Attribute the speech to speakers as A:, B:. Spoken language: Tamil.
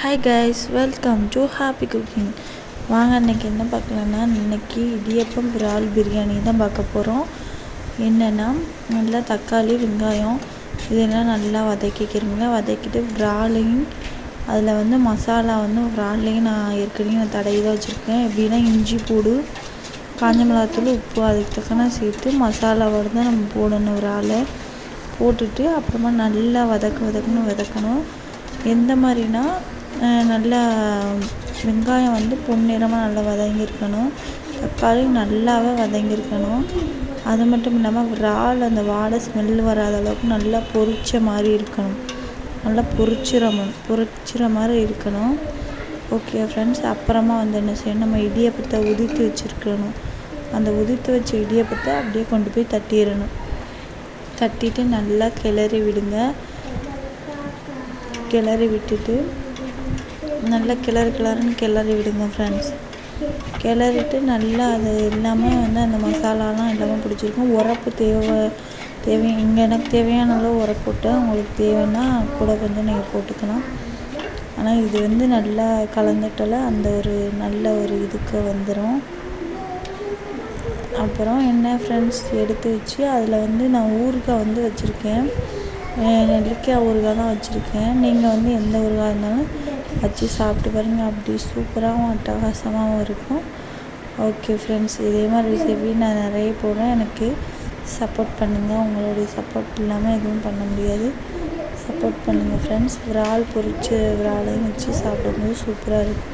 A: Hi guys, welcome to happy cooking. வாங்க இன்றைக்கி என்ன பார்க்கலான்னா, இன்றைக்கி இடியப்பம் இறால் பிரியாணி தான் பார்க்க போகிறோம். என்னென்னா, நல்லா தக்காளி வெங்காயம் இதெல்லாம் நல்லா வதக்கிட்டு இறாலையும் அதில் மசாலா இறால்லையும் நான் ஏற்கனவே தடவி தான் வச்சுருக்கேன். எப்படின்னா இஞ்சி பூடு காஞ்ச மிளகாத்தூள் உப்பு அதுக்கு தக்கன சேர்த்து மசாலாவோடு தான் நம்ம போடணும். இறாலை போட்டுட்டு அப்புறமா நல்லா வதக்கணும். எந்த மாதிரினா நல்லா வெங்காயம் பொன்னிறமாக நல்லா வதங்கியிருக்கணும். தக்காளி நல்லாவே வதங்கியிருக்கணும். அது மட்டும் இல்லாமல் இறால் அந்த வாடை ஸ்மெல் வராத அளவுக்கு நல்லா பொரிச்ச மாதிரி இருக்கணும். நல்லா பொரிச்சிற மாதிரி இருக்கணும். ஓகே ஃப்ரெண்ட்ஸ், அப்புறமா என்ன செய்யணும், நம்ம இடியப்பத்தை உதிர்த்து வச்சுருக்கணும். அந்த உதிர்த்து வச்ச இடியப்பத்தை அப்படியே கொண்டு போய் தட்டிட்டு நல்லா கிளறி விட்டுட்டு நல்லா கிளறி விடுங்க ஃப்ரெண்ட்ஸ். கிளறிட்டு நல்லா அது எல்லாமே அந்த மசாலாலாம் எல்லாமே பிடிச்சிருக்கும். உரப்பு தேவை இங்கே எனக்கு தேவையான அளவு உரப்பு போட்டேன். உங்களுக்கு தேவைன்னா கூட கொஞ்சம் நீங்கள் போட்டுக்கலாம். ஆனால் இது நல்லா கலந்துட்டால அந்த ஒரு நல்ல ஒரு இதுக்கு வந்துடும். அப்புறம் என்ன ஃப்ரெண்ட்ஸ், எடுத்து வச்சு அதில் நான் ஊறுகாய் வச்சுருக்கேன். நெல்லிக்காய் ஊறுகாய் தான் வச்சுருக்கேன். நீங்கள் எந்த ஊறுகாய் இருந்தாலும் வச்சு சாப்பிட்டு பாருங்கள். அப்படி சூப்பராகவும் அட்டகாசமாகவும் இருக்கும். ஓகே ஃப்ரெண்ட்ஸ், இதே மாதிரி ரெசிபி நான் நிறைய போடுறேன். எனக்கு சப்போர்ட் பண்ணுங்கள். உங்களுடைய சப்போர்ட் இல்லாமல் எதுவும் பண்ண முடியாது. சப்போர்ட் பண்ணுங்கள் ஃப்ரெண்ட்ஸ். இறால் பொரிச்சு இறாலையும் வச்சு சாப்பிடும்போது சூப்பராக இருக்கும்.